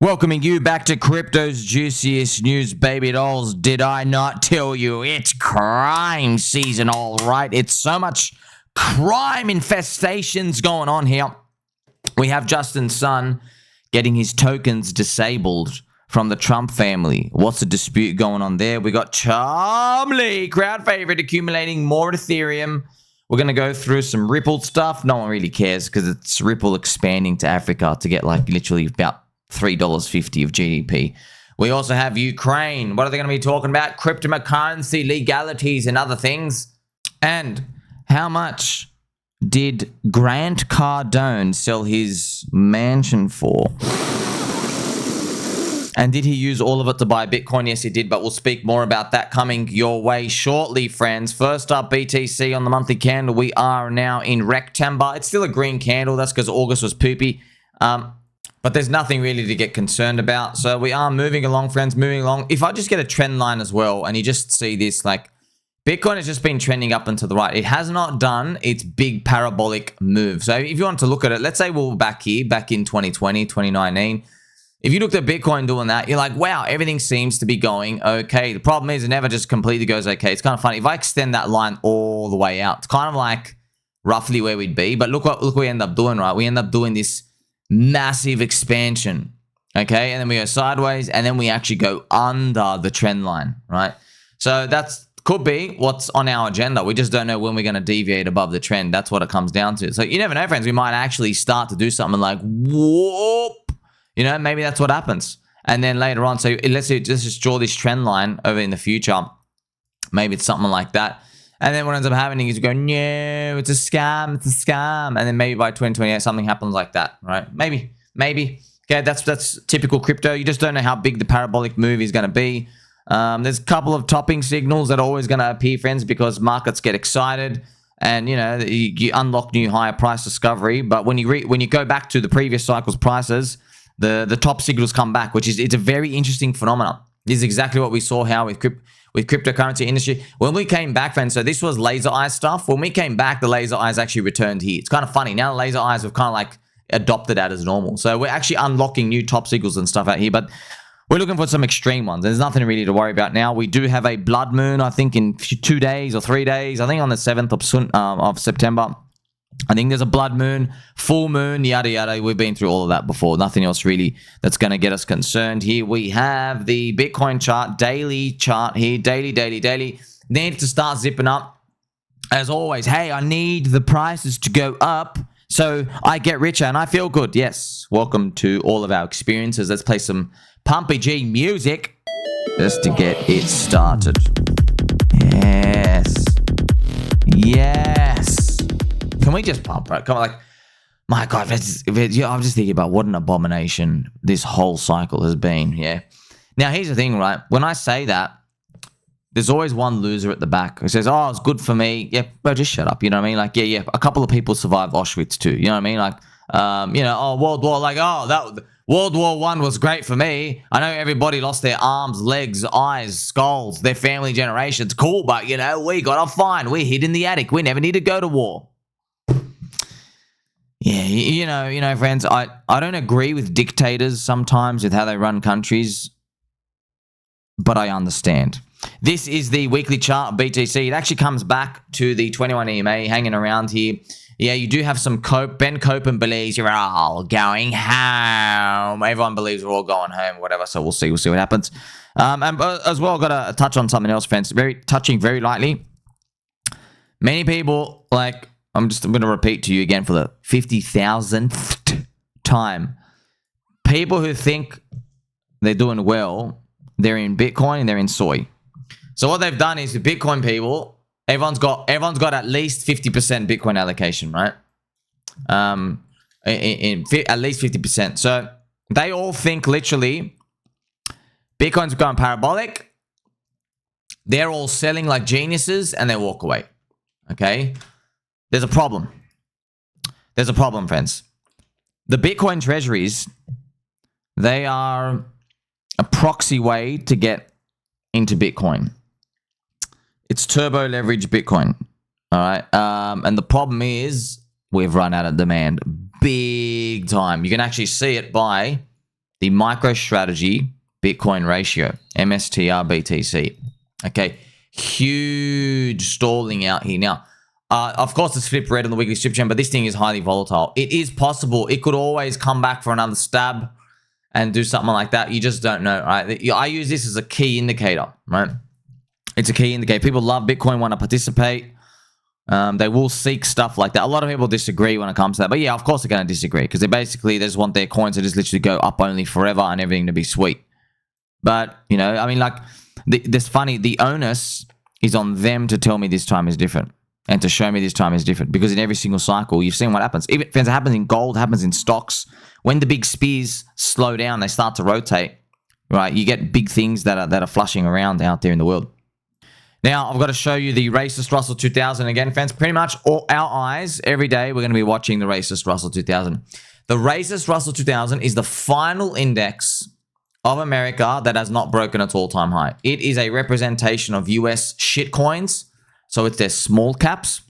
Welcoming you back to crypto's juiciest news, baby dolls. Did I not tell you it's crime season, all right? It's so much crime infestations going on here. We have Justin Sun getting his tokens disabled from the Trump family. What's the dispute going on there? We got Chumley, crowd favorite, accumulating more Ethereum. We're going to go through some Ripple stuff. No one really cares because it's Ripple expanding to Africa to get like literally about $3.50 of GDP. We also have Ukraine. What are they going to be talking about? Cryptocurrency legalities and other things. And how much did Grant Cardone sell his mansion for? And did he use all of it to buy Bitcoin? Yes, he did, but we'll speak more about that coming your way shortly, friends. First up, BTC on the monthly candle. We are now in Rectember. It's still a green candle. That's because August was poopy. But there's nothing really to get concerned about. So we are moving along, friends, moving along. If I just get a trend line as well, and you just see this, like, Bitcoin has just been trending up and to the right. It has not done its big parabolic move. So if you want to look at it, let's say we're back here, back in 2020, 2019. If you looked at Bitcoin doing that, you're like, wow, everything seems to be going okay. The problem is it never just completely goes okay. It's kind of funny. If I extend that line all the way out, it's kind of like roughly where we'd be. But look what we end up doing, right? We end up doing this massive expansion, okay? And then we go sideways, and then we actually go under the trend line, right? So that's could be what's on our agenda. We just don't know when we're going to deviate above the trend. That's what it comes down to. So you never know, friends. We might actually start to do something like, whoop, you know, maybe that's what happens. And then later on, so let's just draw this trend line over in the future. Maybe it's something like that. And then what ends up happening is you go, no, it's a scam, it's a scam. And then maybe by 2028, something happens like that, right? Maybe. Okay, that's typical crypto. You just don't know how big the parabolic move is going to be. There's a couple of topping signals that are always going to appear, friends, because markets get excited and, you know, you unlock new higher price discovery. But when you go back to the previous cycle's prices, the top signals come back, it's a very interesting phenomenon. This is exactly what we saw how with cryptocurrency industry. When we came back, friends, so this was laser eyes stuff. When we came back, the laser eyes actually returned here. It's kind of funny. Now the laser eyes have kind of like adopted that as normal. So we're actually unlocking new top signals and stuff out here, but we're looking for some extreme ones. There's nothing really to worry about now. We do have a blood moon, I think, in 2 days or 3 days. I think on the 7th of September. I think there's a blood moon, full moon, yada, yada. We've been through all of that before. Nothing else really that's going to get us concerned. Here we have the Bitcoin chart, daily chart here, daily. Need to start zipping up. As always, hey, I need the prices to go up so I get richer and I feel good. Yes, welcome to all of our experiences. Let's play some Pumpy G music just to get it started. Yes. Can we just pump, right? Come on, like, my God, I'm just thinking about what an abomination this whole cycle has been, yeah? Now, here's the thing, right? When I say that, there's always one loser at the back who says, oh, it's good for me. Yeah, bro, just shut up, you know what I mean? Like, yeah, a couple of people survived Auschwitz too, you know what I mean? Like, you know, oh, World War, like, oh, that World War I was great for me. I know everybody lost their arms, legs, eyes, skulls, their family generations. Cool, but, you know, we got off fine. We hid in the attic. We never need to go to war. Yeah, you know, friends, I don't agree with dictators sometimes with how they run countries, but I understand. This is the weekly chart of BTC. It actually comes back to the 21 EMA hanging around here. Yeah, you do have some Cope. Ben Copen believes you're all going home. Everyone believes we're all going home, whatever, so we'll see what happens. And as well, I've got to touch on something else, friends. Touching very lightly. Many people, like, I'm going to repeat to you again for the 50,000th time. People who think they're doing well, they're in Bitcoin and they're in soy. So what they've done is the Bitcoin people, everyone's got at least 50% Bitcoin allocation, right? At least 50%. So they all think literally Bitcoin's going parabolic. They're all selling like geniuses and they walk away. Okay? There's a problem. There's a problem, friends. The Bitcoin Treasuries, they are a proxy way to get into Bitcoin. It's turbo leverage Bitcoin. All right. And the problem is we've run out of demand big time. You can actually see it by the MicroStrategy Bitcoin ratio, MSTR-BTC. Okay, huge stalling out here. Now, of course, it's flipped red on the weekly strip chain, but this thing is highly volatile. It is possible. It could always come back for another stab and do something like that. You just don't know, right? I use this as a key indicator, right? It's a key indicator. People love Bitcoin, want to participate. They will seek stuff like that. A lot of people disagree when it comes to that. But yeah, of course they're going to disagree because they just want their coins to just literally go up only forever and everything to be sweet. But, you know, I mean, like, this funny, the onus is on them to tell me this time is different and to show me this time is different, because in every single cycle, you've seen what happens. Even if it happens in gold, happens in stocks. When the big spears slow down, they start to rotate, right? You get big things that are flushing around out there in the world. Now, I've got to show you the racist Russell 2000 again, fans. Pretty much all our eyes every day, we're going to be watching the racist Russell 2000. The racist Russell 2000 is the final index of America that has not broken its all-time high. It is a representation of US shitcoins. So it's their small caps.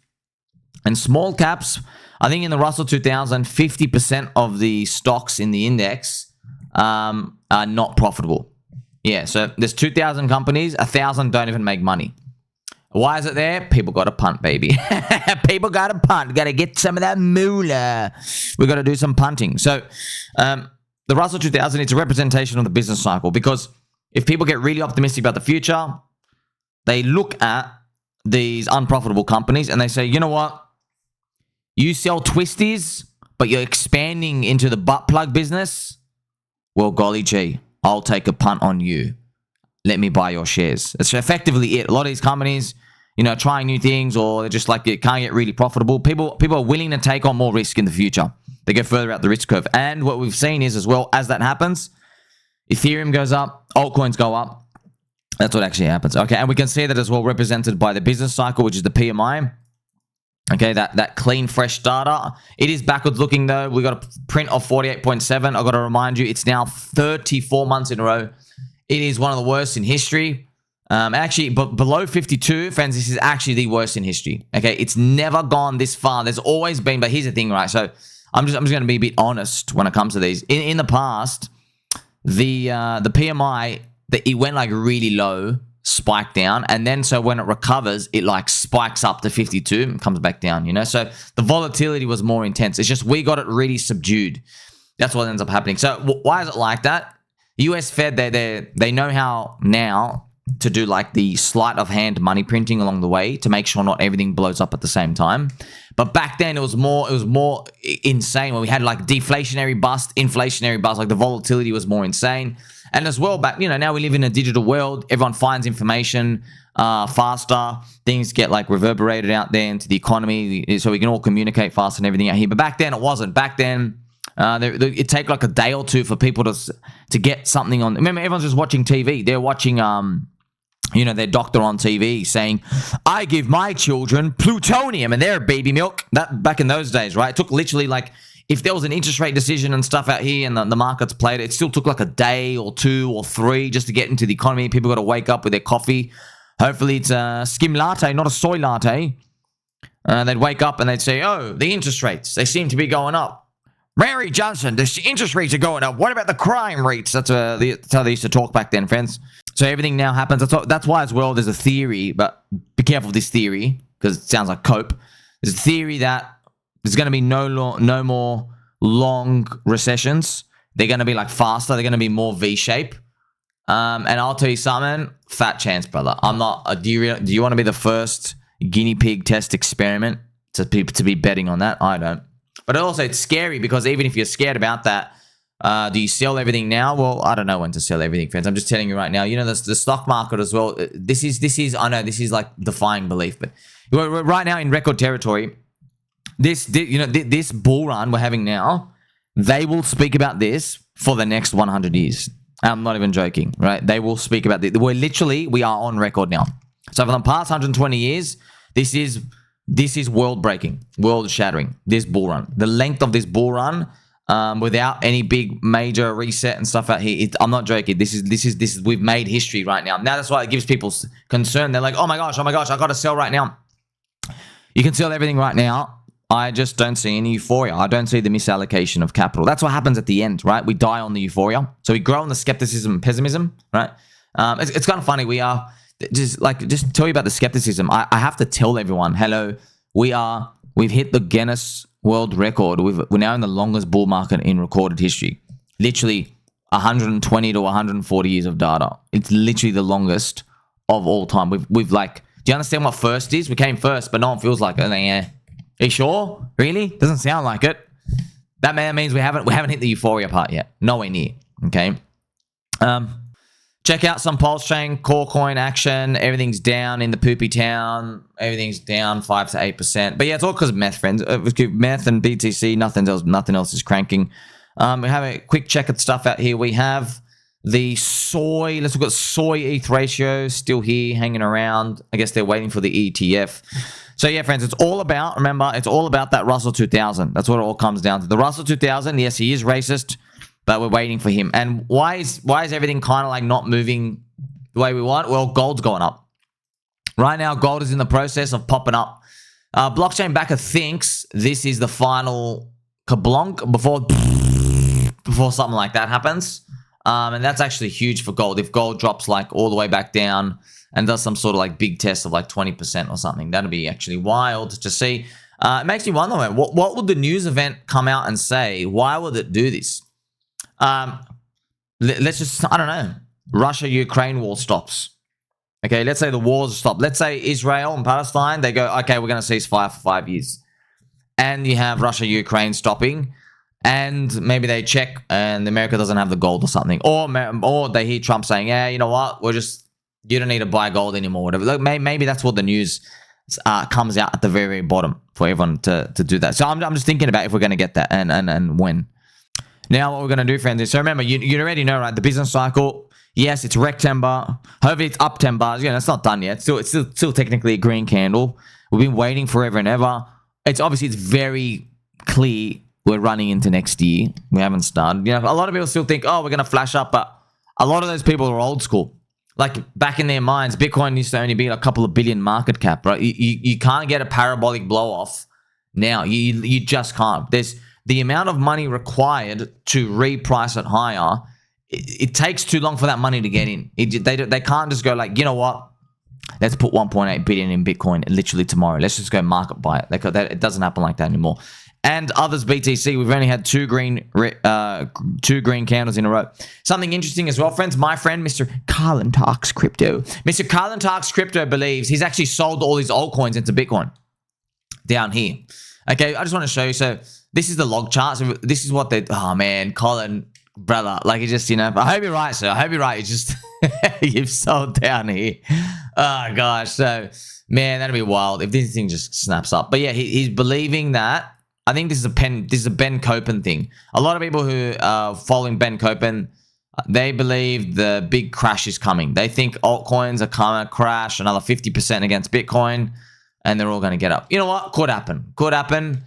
And small caps, I think in the Russell 2000, 50% of the stocks in the index are not profitable. Yeah, so there's 2,000 companies, 1,000 don't even make money. Why is it there? People got to punt, baby. People got to punt. Got to get some of that moolah. We got to do some punting. So the Russell 2000, it's a representation of the business cycle, because if people get really optimistic about the future, they look at these unprofitable companies and they say, you know what? You sell twisties, but you're expanding into the butt plug business. Well, golly gee, I'll take a punt on you. Let me buy your shares. That's effectively it. A lot of these companies, you know, trying new things, or they're just like, it can't get really profitable. People are willing to take on more risk in the future. They go further out the risk curve. And what we've seen is, as well, as that happens, Ethereum goes up, altcoins go up. That's what actually happens. Okay, and we can see that as well represented by the business cycle, which is the PMI. Okay, that clean, fresh data. It is backwards looking, though. We got a print of 48.7. I've got to remind you, it's now 34 months in a row. It is one of the worst in history. Actually, but below 52, friends, this is actually the worst in history. Okay, it's never gone this far. There's always been, but here's the thing, right? So I'm just going to be a bit honest when it comes to these. In the past, the PMI, it went like really low, spiked down, and then so when it recovers, it like spikes up to 52 and comes back down, you know? So the volatility was more intense. It's just we got it really subdued. That's what ends up happening. So why is it like that? US Fed, they know how now to do like the sleight of hand money printing along the way to make sure not everything blows up at the same time. But back then it was more insane when we had like deflationary bust, inflationary bust, like the volatility was more insane. And as well, back, you know, now we live in a digital world. Everyone finds information faster. Things get like reverberated out there into the economy, so we can all communicate faster and everything out here. But back then it wasn't. Back then, it take like a day or two for people to get something on. Remember, everyone's just watching TV. They're watching, you know, their doctor on TV saying, "I give my children plutonium and they're baby milk." That back in those days, right? It took literally like, if there was an interest rate decision and stuff out here and the markets played it still took like a day or 2 or 3 just to get into the economy. People got to wake up with their coffee. Hopefully it's a skim latte, not a soy latte. They'd wake up and they'd say, "Oh, the interest rates, they seem to be going up. Mary Johnson, the interest rates are going up. What about the crime rates?" That's how they used to talk back then, friends. So everything now happens. That's why as well there's a theory, but be careful of this theory because it sounds like cope. There's a theory that there's going to be no more long recessions. They're going to be like faster. They're going to be more V-shape. And I'll tell you something, fat chance, brother. I'm not. Do you want to be the first guinea pig test experiment to be betting on that? I don't. But also, it's scary because even if you're scared about that, do you sell everything now? Well, I don't know when to sell everything, friends. I'm just telling you right now. You know, the stock market as well. This is. I know this is like defying belief, but we're right now in record territory. This bull run we're having now, they will speak about this for the next 100 years. I'm not even joking, right? They will speak about this. We are on record now. So for the past 120 years, this is world-breaking, world-shattering, this bull run. The length of this bull run, without any big major reset and stuff out here, I'm not joking. This is we've made history right now. Now that's why it gives people concern. They're like, oh my gosh, I got to sell right now. You can sell everything right now. I just don't see any euphoria. I don't see the misallocation of capital. That's what happens at the end, right? We die on the euphoria. So we grow on the skepticism and pessimism, right? It's kind of funny. We are just tell you about the skepticism. I have to tell everyone, hello, we've hit the Guinness World Record. We're now in the longest bull market in recorded history. Literally 120 to 140 years of data. It's literally the longest of all time. We've like, do you understand what first is? We came first, but no one feels like it. Yeah. Are you sure? Really? Doesn't sound like it. That means we haven't hit the euphoria part yet. Nowhere near. Okay. Check out some pulse chain, core coin action. Everything's down in the poopy town. Everything's down 5 to 8%. But yeah, it's all because of meth, friends. Meth and BTC. Nothing else is cranking. We have a quick check at stuff out here. We have the soy. Let's look at soy ETH ratio. Still here, hanging around. I guess they're waiting for the ETF. So yeah, friends, it's all about, remember, it's all about that Russell 2000. That's what it all comes down to. The Russell 2000, yes, he is racist, but we're waiting for him. And why is everything kind of like not moving the way we want? Well, gold's going up. Right now, gold is in the process of popping up. Blockchain backer thinks this is the final kablonk before something like that happens. And that's actually huge for gold. If gold drops like all the way back down and does some sort of like big test of like 20% or something, that'd be actually wild to see. It makes me wonder, man, what would the news event come out and say? Why would it do this? Let's just, I don't know, Russia-Ukraine war stops. Okay, let's say the wars stop. Let's say Israel and Palestine, they go, okay, we're going to cease fire for 5 years. And you have Russia-Ukraine stopping. And maybe they check and America doesn't have the gold or something. Or they hear Trump saying, yeah, you know what, you don't need to buy gold anymore. Whatever. Look, maybe that's what the news comes out at the very, very bottom for everyone to do that. So I'm just thinking about if we're going to get that and when. Now what we're going to do, friends, is, so remember, you already know, right, the business cycle, yes, it's rectember. Hopefully it's up 10 bars. It's not done yet. It's still technically a green candle. We've been waiting forever and ever. It's very clear we're running into next year. We haven't started. A lot of people still think, oh, we're going to flash up, but a lot of those people are old school. Like, back in their minds, Bitcoin used to only be a couple of billion market cap, right? You can't get a parabolic blow off now. You just can't. There's the amount of money required to reprice it higher. It takes too long for that money to get in. They can't just go like, you know what? Let's put 1.8 billion in Bitcoin literally tomorrow. Let's just go market buy it. It doesn't happen like that anymore. And OTHERS-btc, we've only had two green candles in a row. Something interesting as well, friends. My friend, Mr. Carlin Talks Crypto. Mr. Carlin Talks Crypto believes he's actually sold all his altcoins into Bitcoin down here. Okay, I just want to show you. So this is the log chart. So this is what they, oh man, Colin, brother, like he just, I hope you're right, sir. I hope you're right. It's just, you've sold down here. Oh gosh. So man, that'd be wild if this thing just snaps up. But yeah, he's believing that. I think this is a Ben Copen thing. A lot of people who are following Ben Copen, they believe the big crash is coming. They think altcoins are going to crash another 50% against Bitcoin, and they're all going to get up. You know what? Could happen. Could happen.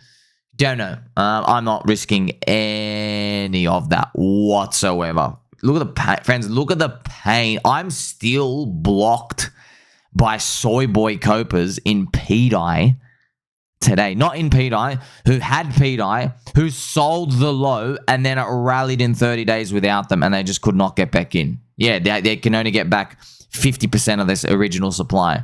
Don't know. I'm not risking any of that whatsoever. Look at the pain, friends. Look at the pain. I'm still blocked by soy boy copers in PDI today. Not in PDI, who had PDI, who sold the low, and then it rallied in 30 days without them, and they just could not get back in. Yeah, they can only get back 50% of this original supply.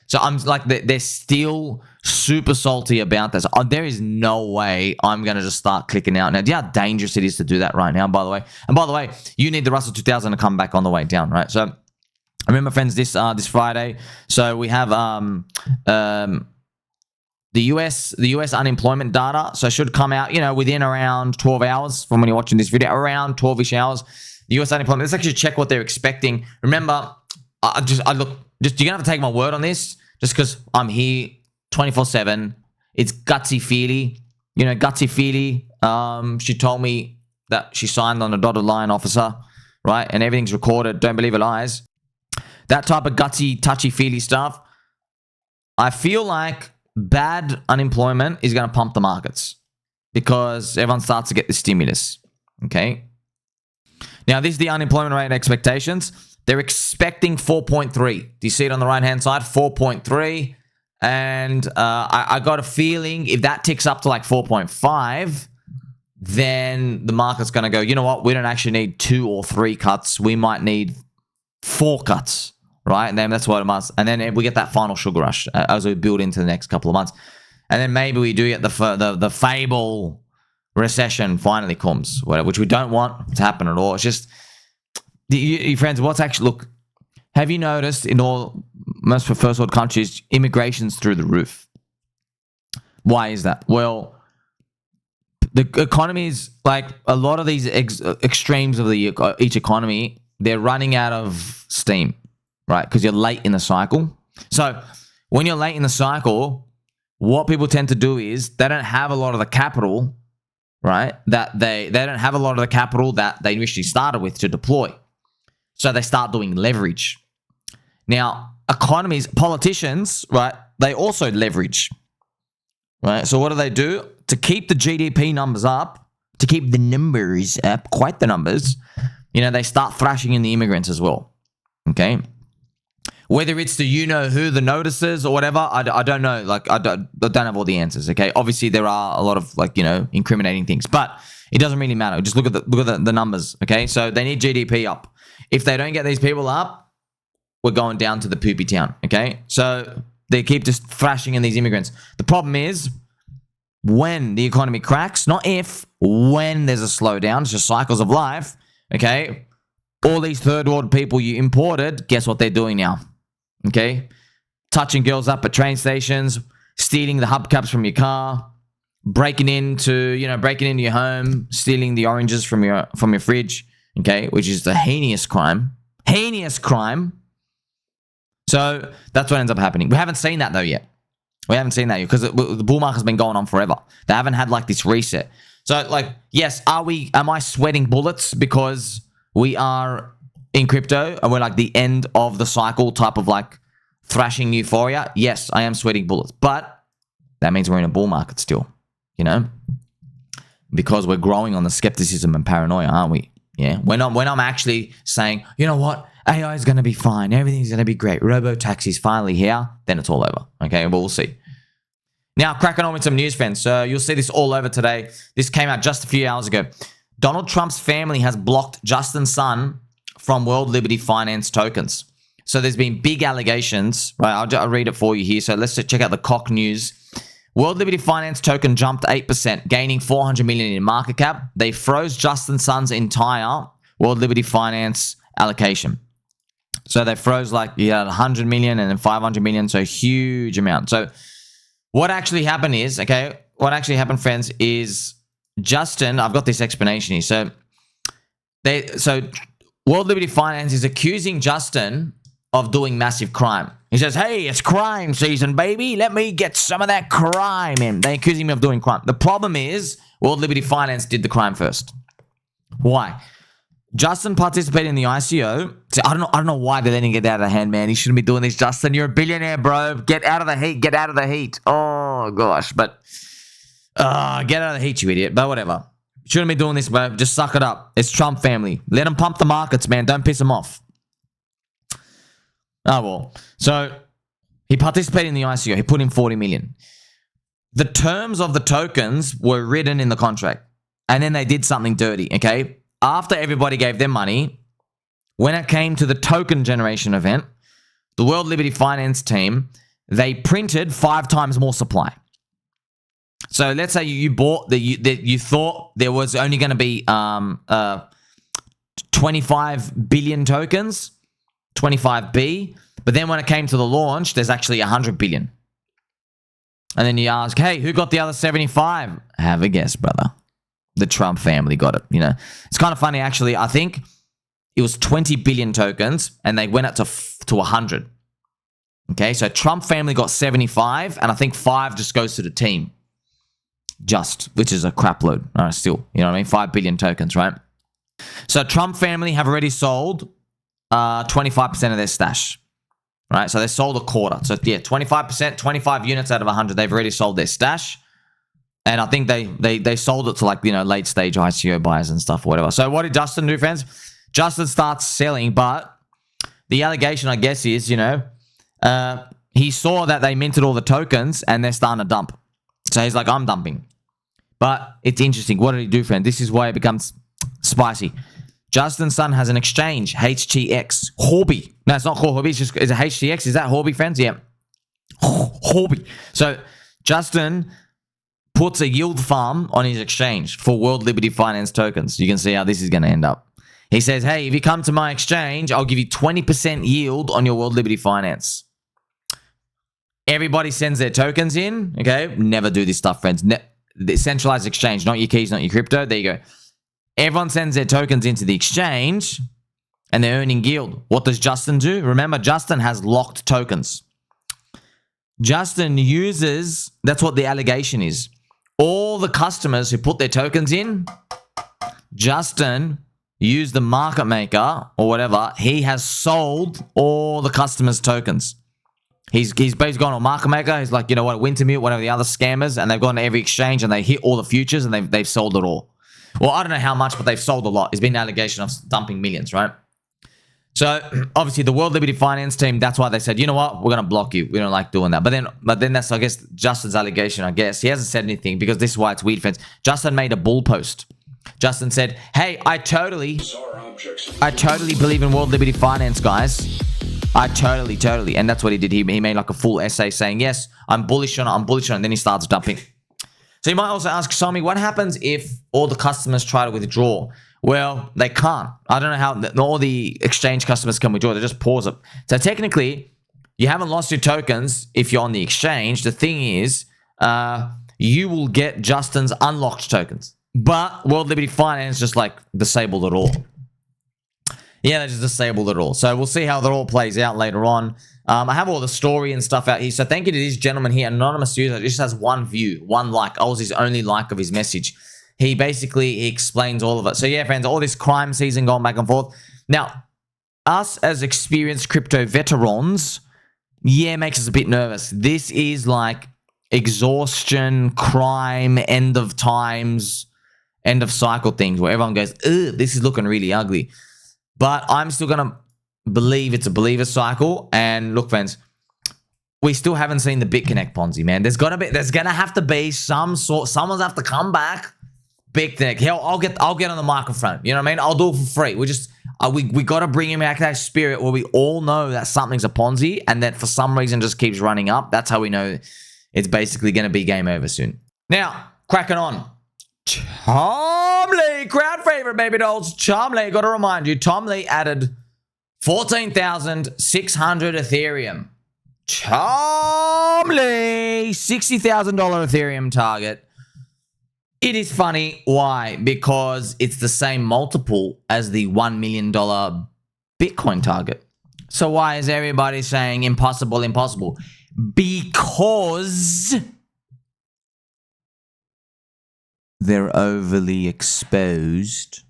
So I'm like, they're still super salty about this. There is no way I'm going to just start clicking out. Now, do you know how dangerous it is to do that right now, by the way? And by the way, you need the Russell 2000 to come back on the way down, right? So remember, friends, this Friday, so we have the US unemployment data, so it should come out, within around 12 hours from when you're watching this video, around 12-ish hours. The US unemployment, let's actually check what they're expecting. Remember, you're going to have to take my word on this, just because I'm here 24/7. It's Gutsy Feely. Gutsy Feely, she told me that she signed on a dotted line, officer, right? And everything's recorded. Don't believe her lies. That type of gutsy, touchy-feely stuff. I feel like bad unemployment is going to pump the markets because everyone starts to get the stimulus. Okay. Now, this is the unemployment rate expectations. They're expecting 4.3. Do you see it on the right-hand side? 4.3. And I got a feeling if that ticks up to like 4.5, then the market's going to go, you know what? We don't actually need 2 or 3 cuts. We might need 4 cuts, right? And then that's what it must. And then we get that final sugar rush as we build into the next couple of months. And then maybe we do get the fable recession finally comes, which we don't want to happen at all. It's just, you friends, what's actually, look, have you noticed in most first world countries, immigration's through the roof? Why is that? Well, the economies, like a lot of these extremes of each economy, they're running out of steam, right? Because you're late in the cycle. So when you're late in the cycle, what people tend to do is they don't have a lot of the capital, right? That they don't have a lot of the capital that they initially started with to deploy. So they start doing leverage. Now, economies, politicians, right? They also leverage, right? So what do? To keep the GDP numbers up, to keep the numbers up, quite the numbers, they start thrashing in the immigrants as well, okay? Whether it's the you-know-who, the notices or whatever, I don't know. Like, I don't have all the answers, okay? Obviously, there are a lot of, incriminating things, but it doesn't really matter. Just look at the numbers, okay? So they need GDP up. If they don't get these people up, we're going down to the poopy town, okay? So they keep just thrashing in these immigrants. The problem is, when the economy cracks, not if, when there's a slowdown, it's just cycles of life, okay? All these third world people you imported, guess what they're doing now, okay? Touching girls up at train stations, stealing the hubcaps from your car, breaking into your home, stealing the oranges from your fridge, okay? Which is the heinous crime. Heinous crime. So that's what ends up happening. We haven't seen that though yet. We haven't seen that yet because the bull market has been going on forever. They haven't had like this reset. So yes, am I sweating bullets because we are in crypto and we're like the end of the cycle type of thrashing euphoria? Yes, I am sweating bullets, but that means we're in a bull market still, because we're growing on the skepticism and paranoia, aren't we? Yeah. When I'm actually saying, you know what? AI is going to be fine. Everything's going to be great. Robo-taxi's finally here. Then it's all over. Okay, well, we'll see. Now, cracking on with some news, friends. So you'll see this all over today. This came out just a few hours ago. Donald Trump's family has blocked Justin's son from World Liberty Finance tokens. So there's been big allegations, right? I'll read it for you here. So let's check out the Cock News. World Liberty Finance token jumped 8%, gaining 400 million in market cap. They froze Justin's son's entire World Liberty Finance allocation. So they froze 100 million and then 500 million, so huge amount. So what actually happened is, friends, is Justin, I've got this explanation here. So World Liberty Finance is accusing Justin of doing massive crime. He says, hey, it's crime season, baby. Let me get some of that crime in. They accuse him of doing crime. The problem is World Liberty Finance did the crime first. Why? Justin participated in the ICO. So I don't know why they're letting it out of hand, man. He shouldn't be doing this, Justin. You're a billionaire, bro. Get out of the heat. Get out of the heat. Oh, gosh. But get out of the heat, you idiot. But whatever. Shouldn't be doing this, bro. Just suck it up. It's Trump family. Let them pump the markets, man. Don't piss them off. Oh, well. So he participated in the ICO. He put in 40 million. The terms of the tokens were written in the contract. And then they did something dirty, okay? After everybody gave their money, when it came to the token generation event, the World Liberty Finance team, they printed 5 times more supply. So let's say you bought you thought there was only going to be 25 billion tokens, 25B, but then when it came to the launch, there's actually 100 billion. And then you ask, hey, who got the other 75? Have a guess, brother. The Trump family got it, It's kind of funny, actually. I think it was 20 billion tokens, and they went up to 100. Okay, so Trump family got 75, and I think 5 just goes to the team. Which is a crap load. Still, you know what I mean? 5 billion tokens, right? So Trump family have already sold 25% of their stash, right? So they sold a quarter. So yeah, 25%, 25 units out of 100. They've already sold their stash. And I think they sold it to late stage ICO buyers and stuff or whatever. So what did Justin do, friends? Justin starts selling, but the allegation, I guess, is, he saw that they minted all the tokens and they're starting to dump. So he's like, I'm dumping. But it's interesting. What did he do, friend? This is why it becomes spicy. Justin's son has an exchange, HTX. Hobby. No, it's not called Hobby. It's just, is it HTX? Is that Hobby, friends? Yeah. Hobby. So Justin puts a yield farm on his exchange for World Liberty Finance tokens. You can see how this is going to end up. He says, hey, if you come to my exchange, I'll give you 20% yield on your World Liberty Finance. Everybody sends their tokens in. Okay. Never do this stuff, friends. The centralized exchange, not your keys, not your crypto. There you go. Everyone sends their tokens into the exchange and they're earning yield. What does Justin do? Remember, Justin has locked tokens. Justin uses, that's what the allegation is. All the customers who put their tokens in, Justin used the market maker or whatever. He has sold all the customers' tokens. He's basically gone on market maker. He's like, you know what, Wintermute, whatever the other scammers, and they've gone to every exchange and they hit all the futures and they've sold it all. Well, I don't know how much, but they've sold a lot. It's been an allegation of dumping millions, right? So obviously the World Liberty Finance team, that's why they said, you know what, we're going to block you. We don't like doing that. But then that's, I guess, Justin's allegation, I guess. He hasn't said anything because this is why it's weird, friends. Justin made a bull post. Justin said, hey, I totally believe in World Liberty Finance, guys. I totally. And that's what he did. He made like a full essay saying, yes, I'm bullish on it. And then he starts dumping. So you might also ask, Somi, what happens if all the customers try to withdraw? Well, they can't. I don't know how all the exchange customers can withdraw. They just pause it. So technically, you haven't lost your tokens if you're on the exchange. The thing is, you will get Justin's unlocked tokens. But World Liberty Finance just like disabled it all. Yeah, they just disabled it all. So we'll see how that all plays out later on. I have all the story and stuff out here. So thank you to this gentleman here, anonymous user. Just has one view, one like. I was his only like of his message. He explains all of it. So yeah, friends, all this crime season going back and forth. Now, us as experienced crypto veterans, yeah, makes us a bit nervous. This is like exhaustion, crime, end of times, end of cycle things where everyone goes, ugh, this is looking really ugly. But I'm still going to believe it's a believer cycle. And look, friends, we still haven't seen the BitConnect Ponzi, man. There's going to have to be some sort, someone's have to come back. BitConnect. Hell, I'll get on the microphone. You know what I mean? I'll do it for free. We just, we got to bring him back that spirit where we all know that something's a Ponzi and that for some reason just keeps running up. That's how we know it's basically going to be game over soon. Now, cracking on. Tom Lee, crowd favorite, baby dolls. Tom Lee, got to remind you, Tom Lee added 14,600 Ethereum. Tom Lee, $60,000 Ethereum target. It is funny. Why? Because it's the same multiple as the $1 million Bitcoin target. So why is everybody saying impossible, impossible? Because they're overly exposed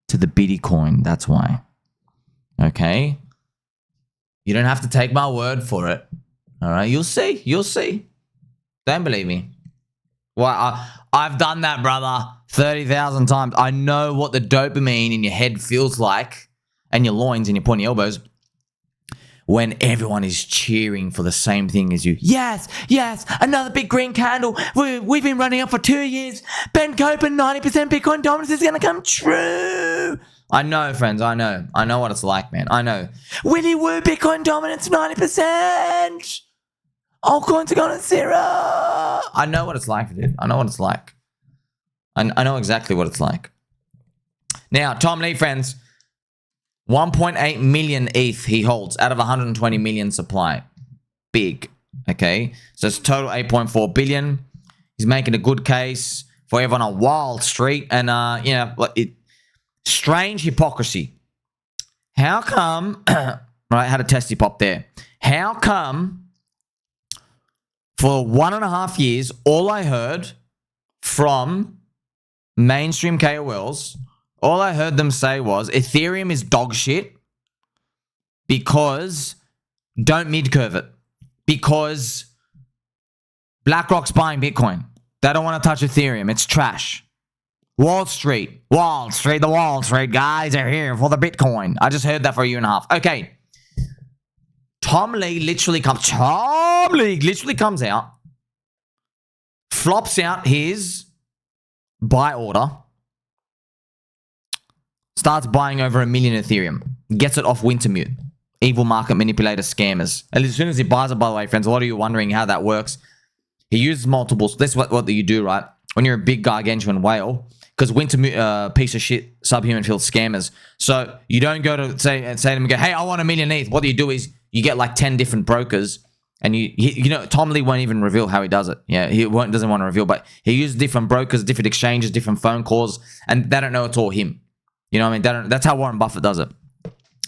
to the Bitcoin. That's why. Okay? You don't have to take my word for it. All right? You'll see. You'll see. Don't believe me. Well, I've done that, brother, 30,000 times. I know what the dopamine in your head feels like and your loins and your pointy elbows when everyone is cheering for the same thing as you. Yes, yes, another big green candle. We've been running up for 2 years. Ben Copen, 90% Bitcoin dominance is going to come true. I know, friends, I know. I know what it's like, man. I know. Willy Woo, Bitcoin dominance, 90%. All coins are going to zero. I know what it's like, dude. I know what it's like. I know exactly what it's like. Now, Tom Lee, friends, 1.8 million ETH he holds out of 120 million supply. Big, okay? So it's total 8.4 billion. He's making a good case for everyone on Wall Street. And, you know, strange hypocrisy. How come, right, had a testy pop there. How come for 1.5 years, all I heard from mainstream KOLs, all I heard them say was Ethereum is dog shit because don't mid-curve it. Because BlackRock's buying Bitcoin. They don't want to touch Ethereum. It's trash. Wall Street, the Wall Street guys are here for the Bitcoin. I just heard that for 1.5 years. Okay. Tom Lee literally comes out, flops out his buy order, starts buying over 1 million Ethereum, gets it off Wintermute. Evil market manipulator scammers. And as soon as he buys it, by the way, friends, a lot of you are wondering how that works. He uses multiples. That's what you do, right? When you're a big gargantuan whale, because Wintermute, piece of shit, subhuman field scammers. So you don't go to say to them, go, hey, I want 1 million ETH. What do? Is you get like 10 different brokers, and you know, Tom Lee won't even reveal how he does it. Yeah, doesn't want to reveal, but he uses different brokers, different exchanges, different phone calls, and they don't know it's all him. You know what I mean? That's how Warren Buffett does it.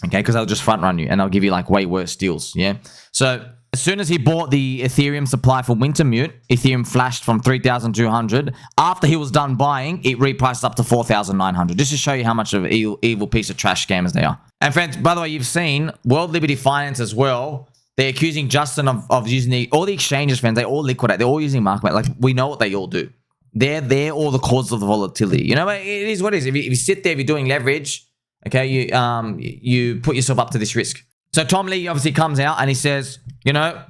Okay, because they'll just front run you and they'll give you like way worse deals. Yeah. So as soon as he bought the Ethereum supply for Wintermute, Ethereum flashed from 3,200. After he was done buying, it repriced up to 4,900. Just to show you how much of an evil piece of trash scammers they are. And friends, by the way, you've seen World Liberty Finance as well. They're accusing Justin of using all the exchanges, friends. They all liquidate. They're all using market. Like, we know what they all do. They're all the cause of the volatility. You know, it is what it is. If you sit there, if you're doing leverage, okay, you put yourself up to this risk. So Tom Lee obviously comes out and he says, you know,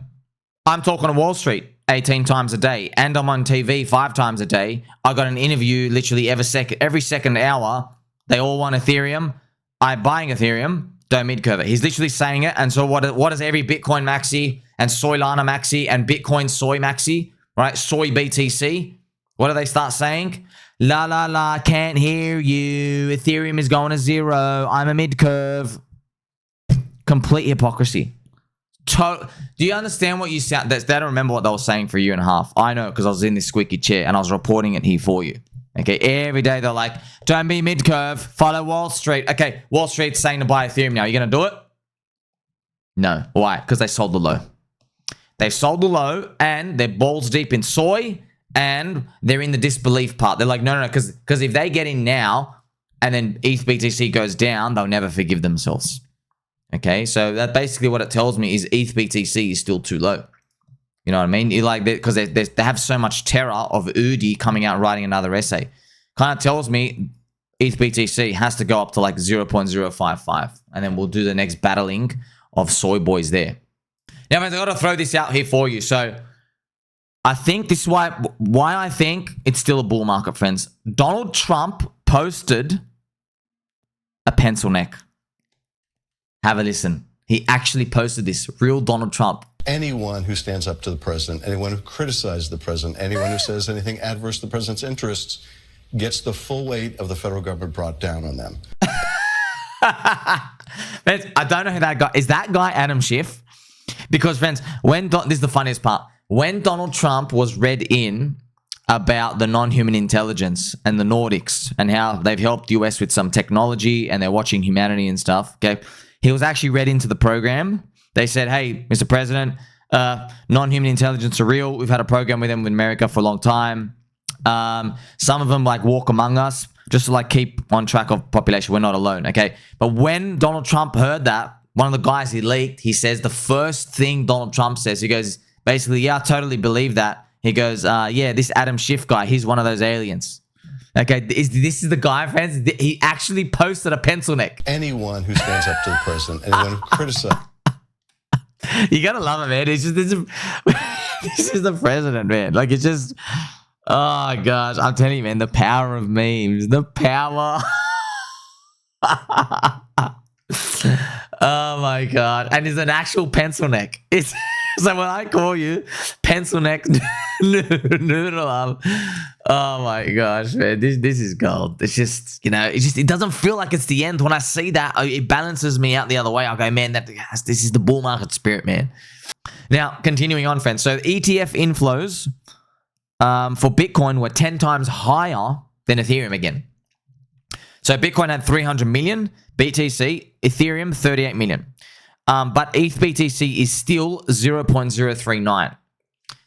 I'm talking to Wall Street 18 times a day, and I'm on TV 5 times a day. I got an interview literally every second hour. They all want Ethereum. I'm buying Ethereum. Don't mid-curve it. He's literally saying it. And so what does every Bitcoin maxi and Soylana maxi and Bitcoin soy maxi, right? Soy BTC. What do they start saying? La, la, la, can't hear you. Ethereum is going to 0. I'm a mid-curve. Complete hypocrisy. Do you understand what you sound? They don't remember what they were saying for a year and a half. I know, because I was in this squeaky chair and I was reporting it here for you. Okay, every day they're like, don't be mid-curve, follow Wall Street. Okay, Wall Street's saying to buy Ethereum now. You going to do it? No. Why? Because they sold the low. They've sold the low and they're balls deep in soy. And they're in the disbelief part. They're like, no, because if they get in now and then ETH-BTC goes down, they'll never forgive themselves. Okay, so that basically what it tells me is ETH-BTC is still too low. You know what I mean? You like, because they have so much terror of Udi coming out and writing another essay. Kind of tells me ETH-BTC has to go up to like 0.055, and then we'll do the next battling of soy boys there. Now, friends, I've got to throw this out here for you. So I think this is why I think it's still a bull market, friends. Donald Trump posted a pencil neck. Have a listen. He actually posted this. Real Donald Trump. Anyone who stands up to the president, anyone who criticizes the president, anyone who says anything adverse to the president's interests gets the full weight of the federal government brought down on them. Friends, I don't know who that guy is. That guy Adam Schiff? Because, friends, this is the funniest part. When Donald Trump was read in about the non-human intelligence and the Nordics and how they've helped US with some technology and they're watching humanity and stuff, okay, he was actually read into the program. They said, hey, Mr. President, non-human intelligence are real. We've had a program with them in America for a long time. Some of them like walk among us just to like keep on track of population. We're not alone, okay? But when Donald Trump heard that, one of the guys he leaked, he says the first thing Donald Trump says, he goes, basically, yeah, I totally believe that. He goes, yeah, this Adam Schiff guy, he's one of those aliens. Okay, this is the guy, friends. He actually posted a pencil neck. Anyone who stands up to the president, anyone who criticizes. You gotta love it, man. It's just this is the president, man. Like, it's just, oh gosh, I'm telling you, man, the power of memes, the power. Oh my god, and it's an actual pencil neck. It's so when I call you pencil neck noodle arm, oh my gosh, man, this is gold. It's just, you know, it doesn't feel like it's the end. When I see that, it balances me out the other way. I go, man, this is the bull market spirit, man. Now, continuing on, friends. So ETF inflows for Bitcoin were 10 times higher than Ethereum again. So Bitcoin had 300 million, BTC, Ethereum 38 million. But ETH-BTC is still 0.039.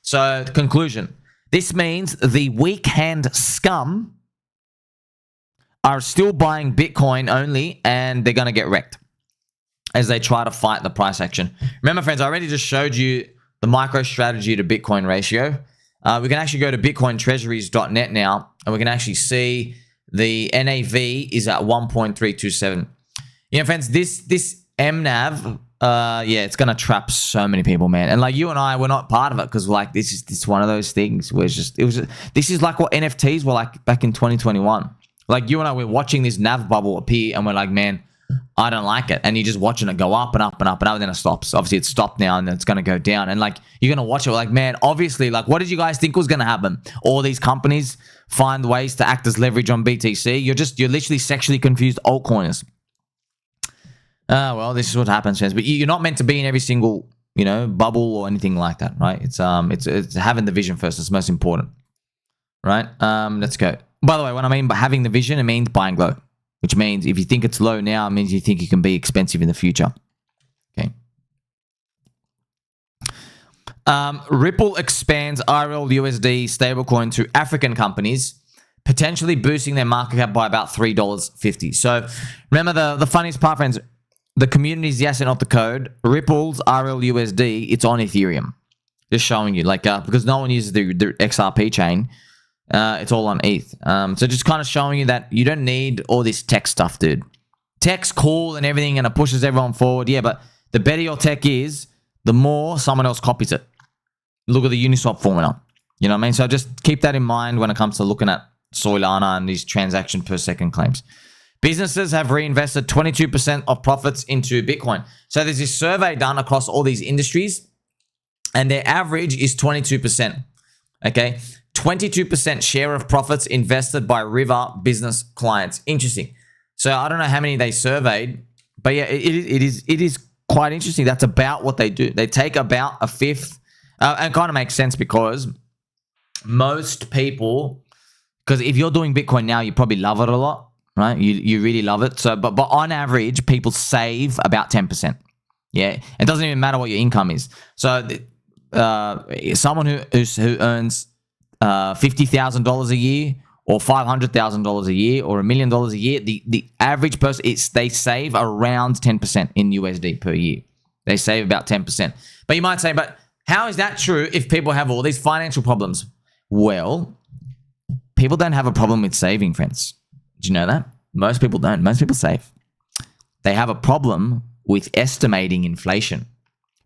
So the conclusion, this means the weak hand scum are still buying Bitcoin only, and they're going to get wrecked as they try to fight the price action. Remember, friends, I already just showed you the MicroStrategy to Bitcoin ratio. We can actually go to BitcoinTreasuries.net now, and we can actually see the NAV is at 1.327. You know, friends, this MNAV yeah, it's gonna trap so many people, man. And like you and I, we're not part of it because like this is one of those things where this is like what NFTs were like back in 2021. Like you and I, we're watching this nav bubble appear, and we're like, man, I don't like it. And you're just watching it go up and up and up and up, and then it stops. Obviously, it's stopped now, and then it's gonna go down. And like you're gonna watch it, like, man, obviously, like, what did you guys think was gonna happen? All these companies find ways to act as leverage on BTC. You're literally sexually confused altcoiners. Well, this is what happens, friends. But you're not meant to be in every single, bubble or anything like that, right? It's having the vision first. It's most important, right? Let's go. By the way, what I mean by having the vision, it means buying low, which means if you think it's low now, it means you think it can be expensive in the future. Okay. Ripple expands RLUSD stablecoin to African companies, potentially boosting their market cap by about $3.50. So remember the funniest part, friends. The community is the asset, not the code. Ripple's RLUSD, it's on Ethereum. Just showing you, like, because no one uses the XRP chain. It's all on ETH. So just kind of showing you that you don't need all this tech stuff, dude. Tech's cool and everything, and it pushes everyone forward. Yeah, but the better your tech is, the more someone else copies it. Look at the Uniswap formula. You know what I mean? So just keep that in mind when it comes to looking at Soylana and these transaction per second claims. Businesses have reinvested 22% of profits into Bitcoin. So there's this survey done across all these industries, and their average is 22%. Okay, 22% share of profits invested by River business clients. Interesting. So I don't know how many they surveyed, but yeah, it is quite interesting. That's about what they do. They take about a fifth, and it kind of makes sense because most people, because if you're doing Bitcoin now, you probably love it a lot. Right, you really love it. So, but on average, people save about 10%. Yeah, it doesn't even matter what your income is. So, someone who earns $50,000 a year, or $500,000 a year, or $1 million a year, the average person they save around 10% in USD per year. They save about 10%. But you might say, but how is that true if people have all these financial problems? Well, people don't have a problem with saving, friends. Did you know that? Most people don't. Most people save. They have a problem with estimating inflation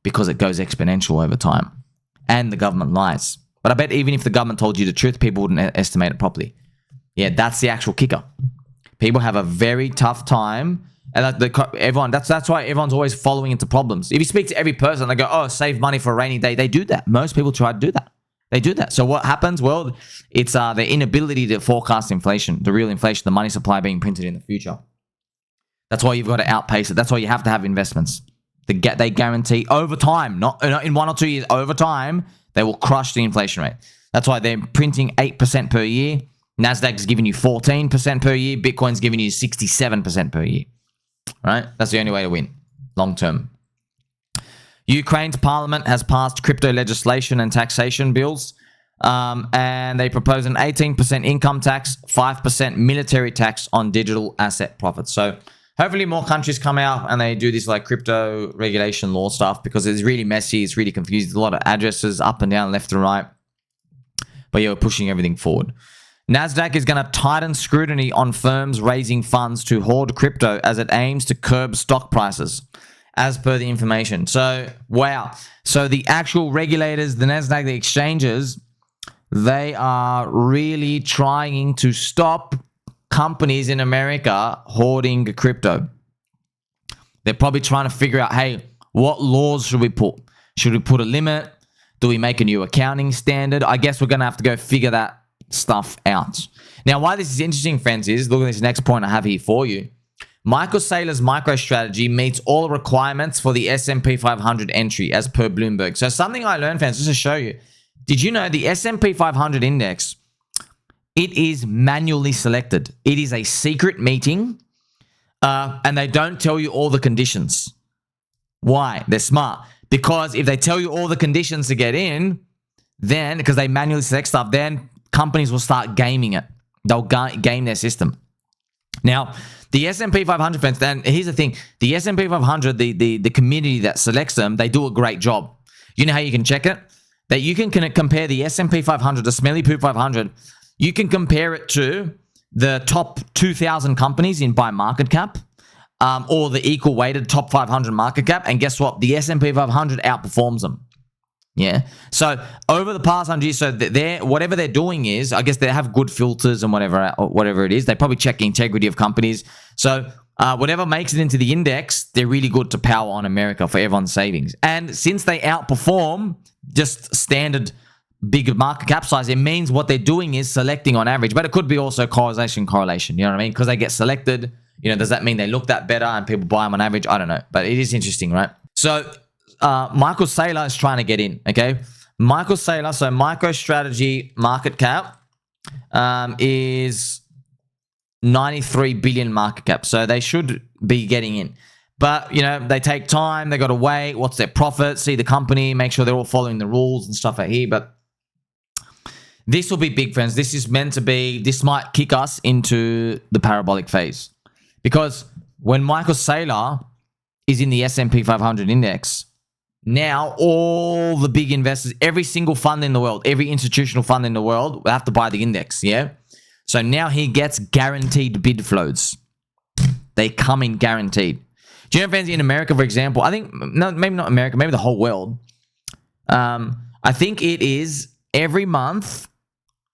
because it goes exponential over time. And the government lies. But I bet even if the government told you the truth, people wouldn't estimate it properly. Yeah, that's the actual kicker. People have a very tough time. And everyone, that's why everyone's always following into problems. If you speak to every person, they go, oh, save money for a rainy day. They do that. Most people try to do that. They do that. So what happens? Well, it's their inability to forecast inflation, the real inflation, the money supply being printed in the future. That's why you've got to outpace it. That's why you have to have investments. They guarantee over time, not in 1 or 2 years, over time, they will crush the inflation rate. That's why they're printing 8% per year. Nasdaq is giving you 14% per year. Bitcoin's giving you 67% per year. Right? That's the only way to win long term. Ukraine's parliament has passed crypto legislation and taxation bills, and they propose an 18% income tax, 5% military tax on digital asset profits. So hopefully more countries come out and they do this like crypto regulation law stuff because it's really messy, it's really confusing. There's a lot of addresses up and down, left and right. But yeah, we're pushing everything forward. Nasdaq is going to tighten scrutiny on firms raising funds to hoard crypto as it aims to curb stock prices. As per the information. So, wow. So the actual regulators, the Nasdaq, the exchanges, they are really trying to stop companies in America hoarding crypto. They're probably trying to figure out, hey, what laws should we put? Should we put a limit? Do we make a new accounting standard? I guess we're going to have to go figure that stuff out. Now, why this is interesting, friends, is look at this next point I have here for you. Michael Saylor's MicroStrategy meets all requirements for the S&P 500 entry as per Bloomberg. So something I learned, fans, just to show you. Did you know the S&P 500 index, it is manually selected. It is a secret meeting, and they don't tell you all the conditions. Why? They're smart. Because if they tell you all the conditions to get in, then, because they manually select stuff, then companies will start gaming it. They'll game their system. Now, the S&P 500, friends, and here's the thing. The S&P 500, the community that selects them, they do a great job. You know how you can check it? That you can compare the S&P 500, the Smelly Poo 500, you can compare it to the top 2,000 companies by market cap. or the equal weighted top 500 market cap. And guess what? The S&P 500 outperforms them. Yeah. So over the past 100 years, so whatever they're doing is, I guess they have good filters and whatever it is. They probably check the integrity of companies. So whatever makes it into the index, they're really good to power on America for everyone's savings. And since they outperform just standard big market cap size, it means what they're doing is selecting on average. But it could be also correlation. You know what I mean? Because they get selected. You know, does that mean they look that better and people buy them on average? I don't know. But it is interesting, right? So Michael Saylor is trying to get in, okay? Michael Saylor, so MicroStrategy market cap is 93 billion market cap. So they should be getting in. But, you know, they take time. They got to wait. What's their profit? See the company. Make sure they're all following the rules and stuff out here. But this will be big, friends. This is meant to be, this might kick us into the parabolic phase. Because when Michael Saylor is in the S&P 500 index, now all the big investors, every single fund in the world, every institutional fund in the world will have to buy the index, yeah? So now he gets guaranteed bid flows. They come in guaranteed. Do you know, friends, in America, for example, I think, no, maybe not America, maybe the whole world, I think it is every month,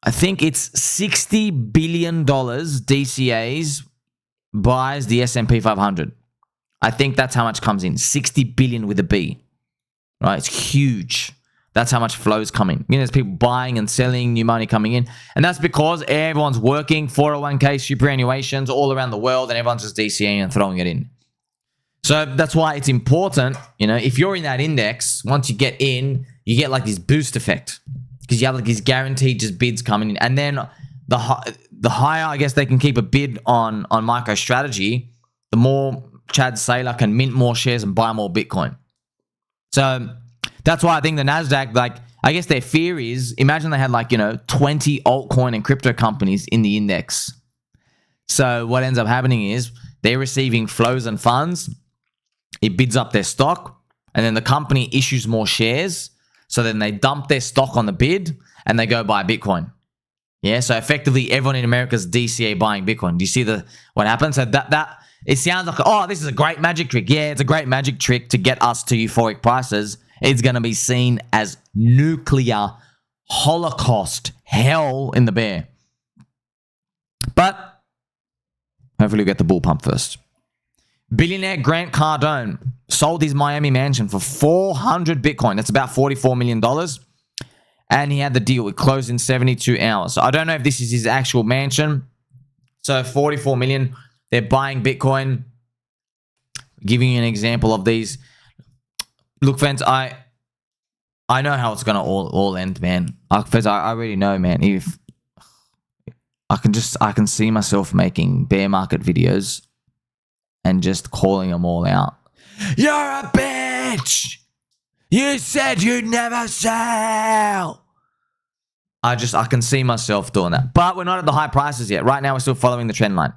I think it's $60 billion DCAs buys the S&P 500. I think that's how much comes in. 60 billion with a B. Right? It's huge. That's how much flows come in. You know, there's people buying and selling, new money coming in. And that's because everyone's working, 401k, superannuations all around the world, and everyone's just DCAing and throwing it in. So that's why it's important, you know, if you're in that index, once you get in, you get like this boost effect. Because you have like these guaranteed just bids coming in. And then the higher, I guess, they can keep a bid on MicroStrategy, the more Chad Saylor can mint more shares and buy more Bitcoin. So that's why I think the Nasdaq, like, I guess their fear is, imagine they had like, you know, 20 altcoin and crypto companies in the index. So what ends up happening is they're receiving flows and funds. It bids up their stock, and then the company issues more shares. So then they dump their stock on the bid and they go buy Bitcoin. Yeah. So effectively everyone in America is DCA buying Bitcoin. Do you see what happens? So that it sounds like, oh, this is a great magic trick. Yeah, it's a great magic trick to get us to euphoric prices. It's going to be seen as nuclear holocaust hell in the bear. But hopefully we get the bull pump first. Billionaire Grant Cardone sold his Miami mansion for 400 Bitcoin. That's about $44 million. And he had the deal. It closed in 72 hours. So I don't know if this is his actual mansion. So 44 million. They're buying Bitcoin. Giving you an example of these. Look, friends, I know how it's going to all end, man. Friends, I already know, man. If I can see myself making bear market videos and just calling them all out. You're a bitch! You said you'd never sell! I can see myself doing that. But we're not at the high prices yet. Right now, we're still following the trend line.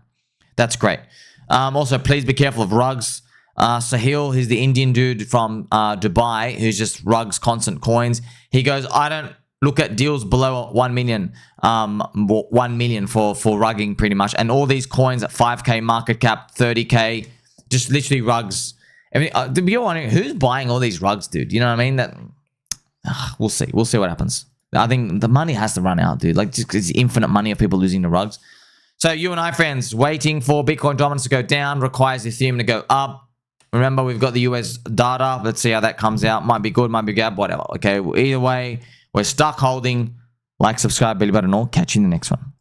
That's great. Also, please be careful of rugs. Sahil, he's the Indian dude from Dubai, who's just rugs constant coins. He goes, I don't look at deals below 1 million, 1 million for rugging pretty much. And all these coins at 5K market cap, 30K, just literally rugs. I mean, you're wondering, who's buying all these rugs, dude? You know what I mean? We'll see. We'll see what happens. I think the money has to run out, dude. Like, just it's infinite money of people losing the rugs. So you and I, friends, waiting for Bitcoin dominance to go down requires Ethereum to go up. Remember, we've got the US data. Let's see how that comes out. Might be good, might be bad, whatever. Okay, either way, we're stuck holding. Like, subscribe, belly button, all. Catch you in the next one.